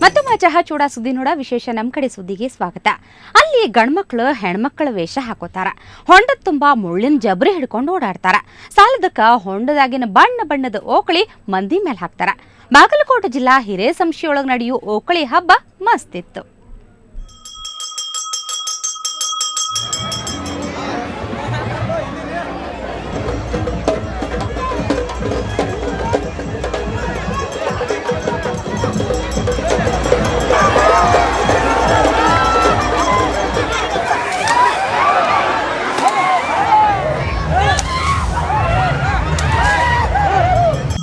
ಮತ್ತೊಮ್ಮೆ ಚಹಾ ಚೂಡ ಸುದ್ದಿ ನೋಡ ವಿಶೇಷ ನಮ್ಮ ಕಡೆ ಸುದ್ದಿಗೆ ಸ್ವಾಗತ. ಅಲ್ಲಿ ಗಂಡ್ಮಕ್ಳು ಹೆಣ್ಮಕ್ಳ ವೇಷ ಹಾಕೋತಾರ. ಹೊಂಡದ ತುಂಬಾ ಮುಳ್ಳಿನ ಜಬರಿ ಹಿಡ್ಕೊಂಡು ಓಡಾಡ್ತಾರ. ಸಾಲದಕ್ಕ ಹೊಂಡದಾಗಿನ ಬಣ್ಣ ಬಣ್ಣದ ಓಕಳಿ ಮಂದಿ ಮೇಲೆ ಹಾಕ್ತಾರ. ಬಾಗಲಕೋಟೆ ಜಿಲ್ಲಾ ಹಿರೇಸಂಶಿಯೊಳಗೆ ನಡೆಯೋ ಓಕಳಿ ಹಬ್ಬ ಮಸ್ತಿತ್ತು.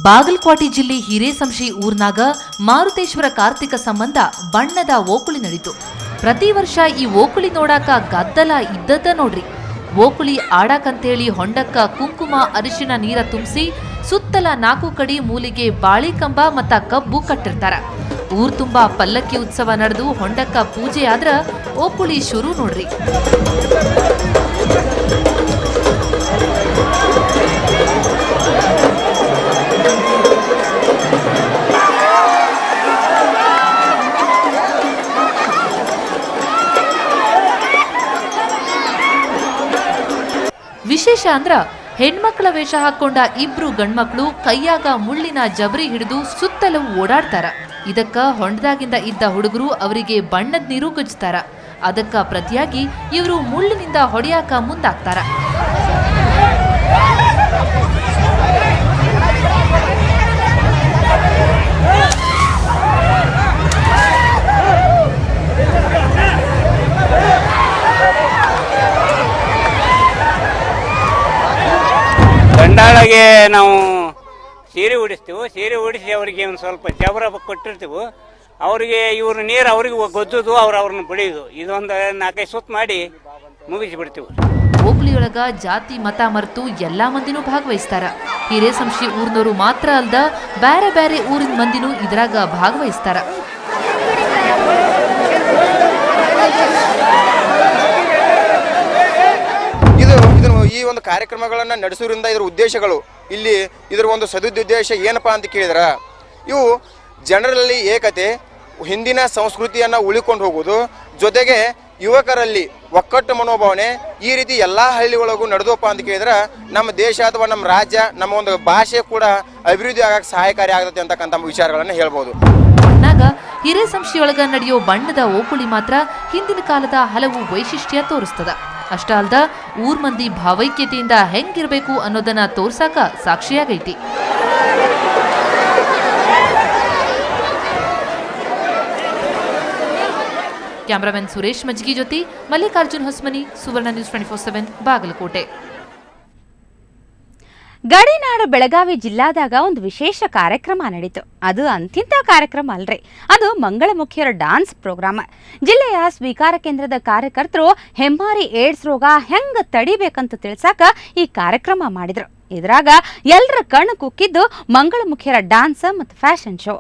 ಬಾಗಲಕೋಟೆ ಜಿಲ್ಲೆ ಹಿರೇಸಂಶಿ ಊರ್ನಾಗ ಮಾರುತೇಶ್ವರ ಕಾರ್ತಿಕ ಸಂಬಂಧ ಬಣ್ಣದ ಓಕುಳಿ ನಡೀತು. ಪ್ರತಿ ವರ್ಷ ಈ ಓಕುಳಿ ನೋಡಾಕ ಗದ್ದಲ ಇದ್ದದ್ದ ನೋಡ್ರಿ. ಓಕುಳಿ ಆಡಾಕಂತೇಳಿ ಹೊಂಡಕ್ಕ ಕುಂಕುಮ ಅರಿಶಿನ ನೀರ ತುಂಬಿಸಿ ಸುತ್ತಲ 4 ಕಡೆ ಮೂಲಿಗೆ ಬಾಳಿ ಕಂಬ ಮತ್ತ ಕಬ್ಬು ಕಟ್ಟಿರ್ತಾರ. ಊರ್ ತುಂಬಾ ಪಲ್ಲಕ್ಕಿ ಉತ್ಸವ ನಡೆದು ಹೊಂಡಕ್ಕ ಪೂಜೆ ಆದ್ರ ಓಕುಳಿ ಶುರು ನೋಡ್ರಿ. ವಿಶೇಷ ಅಂದ್ರ ಹೆಣ್ಮಕ್ಳ ವೇಷ ಹಾಕೊಂಡ 2 ಗಂಡ್ಮಕ್ಳು ಕೈಯಾಗ ಮುಳ್ಳಿನ ಜಬರಿ ಹಿಡಿದು ಸುತ್ತಲೂ ಓಡಾಡ್ತಾರ. ಇದಕ್ಕ ಹೊಂಡದಾಗಿಂದ ಇದ್ದ ಹುಡುಗರು ಅವರಿಗೆ ಬಣ್ಣದ ನೀರು ಗಜ್ತಾರ. ಅದಕ್ಕ ಪ್ರತಿಯಾಗಿ ಇವರು ಮುಳ್ಳಿನಿಂದ ಹೊಡೆಯಾಕ ಮುಂದಾಗ್ತಾರ. ಗಂಡಾಳಿಗೆ ನಾವು ಸೀರೆ ಉಡಿಸ್ತೀವಿ. ಸೀರೆ ಉಡಿಸಿ ಅವರಿಗೆ ಒಂದು ಸ್ವಲ್ಪ ಜಬರ ಕೊಟ್ಟಿರ್ತೀವಿ. ಅವರಿಗೆ ಇವ್ರ ನೀರು ಅವ್ರಿಗೆ ಗೊಜ್ಜೋದು, ಅವ್ರನ್ನ ಬಡಿಯೋದು, ಇದೊಂದು 4-5 ಸುತ್ತು ಮಾಡಿ ಮುಗಿಸಿಬಿಡ್ತೀವಿ. ಓಕುಳಿಯೊಳಗ ಜಾತಿ ಮತ ಮರೆತು ಎಲ್ಲಾ ಮಂದಿನೂ ಭಾಗವಹಿಸ್ತಾರ. ಹಿರೇಸಂಶಿ ಊರ್ನವರು ಮಾತ್ರ ಅಲ್ದ ಬ್ಯಾರೆ ಬ್ಯಾರೆ ಊರಿನ ಮಂದಿನೂ ಇದ್ರಾಗ ಭಾಗವಹಿಸ್ತಾರ. ಈ ಒಂದು ಕಾರ್ಯಕ್ರಮಗಳನ್ನು ನಡೆಸೋದ್ರಿಂದ ಇದರ ಉದ್ದೇಶಗಳು, ಇಲ್ಲಿ ಇದರ ಒಂದು ಸದುದ್ದೇಶ ಏನಪ್ಪಾ ಅಂತ ಕೇಳಿದ್ರ, ಇವು ಜನರಲ್ಲಿ ಏಕತೆ, ಹಿಂದಿನ ಸಂಸ್ಕೃತಿಯನ್ನು ಉಳಿಕೊಂಡು ಹೋಗುವುದು, ಜೊತೆಗೆ ಯುವಕರಲ್ಲಿ ಒಕ್ಕಟ್ಟು ಮನೋಭಾವನೆ, ಈ ರೀತಿ ಎಲ್ಲ ಹಳ್ಳಿಗಳಿಗೂ ನಡೆದೋಪ್ಪ ಅಂತ ಕೇಳಿದ್ರೆ ನಮ್ಮ ದೇಶ ಅಥವಾ ನಮ್ಮ ರಾಜ್ಯ, ನಮ್ಮ ಒಂದು ಭಾಷೆ ಕೂಡ ಅಭಿವೃದ್ಧಿ ಆಗಕ್ಕೆ ಸಹಾಯಕಾರಿ ಆಗತ್ತೆ ಅಂತಕ್ಕಂಥ ವಿಚಾರಗಳನ್ನು ಹೇಳ್ಬೋದು. ಒಟ್ನಾಗ ಹಿರೇಸಂಶಿಯೊಳಗ ನಡೆಯೋ ಬಣ್ಣದ ಓಕುಳಿ ಮಾತ್ರ ಹಿಂದಿನ ಕಾಲದ ಹಲವು ವೈಶಿಷ್ಟ್ಯ ತೋರಿಸ್ತದ. ಅಷ್ಟ ಅಲ್ದ ಊರ್ ಮಂದಿ ಭಾವೈಕ್ಯತೆಯಿಂದ ಹೆಂಗಿರ್ಬೇಕು ಅನ್ನೋದನ್ನ ತೋರ್ಸಾಕ ಸಾಕ್ಷಿಯಾಗೈತಿ. ಕ್ಯಾಮರಾಮನ್ ಸುರೇಶ್ ಮಜ್ಗಿ ಜೊತೆ ಮಲ್ಲಿಕಾರ್ಜುನ್ ಹೊಸ್ಮನಿ, ಸುವರ್ಣ ನ್ಯೂಸ್ 24/7 ಬಾಗಲಕೋಟೆ. ಗಡಿನಾಡು ಬೆಳಗಾವಿ ಜಿಲ್ಲಾದಾಗ ಒಂದು ವಿಶೇಷ ಕಾರ್ಯಕ್ರಮ ನಡೀತು. ಅದು ಅಂತಿಂತ ಕಾರ್ಯಕ್ರಮ ಅಲ್ರಿ, ಅದು ಮಂಗಳಮುಖಿಯರ ಡಾನ್ಸ್ ಪ್ರೋಗ್ರಾಮ್. ಜಿಲ್ಲೆಯ ಸ್ವೀಕಾರ ಕೇಂದ್ರದ ಕಾರ್ಯಕರ್ತರು ಹೆಮ್ಮಾರಿ ಏಡ್ಸ್ ರೋಗ ಹೆಂಗ ತಡಿಬೇಕಂತ ತಿಳ್ಸಾಕ ಈ ಕಾರ್ಯಕ್ರಮ ಮಾಡಿದ್ರು. ಇದ್ರಾಗ ಎಲ್ಲರ ಕಣ್ಣು ಕುಕ್ಕಿದ್ದು ಮಂಗಳಮುಖಿಯರ ಡಾನ್ಸ್ ಮತ್ತು ಫ್ಯಾಷನ್ ಶೋ.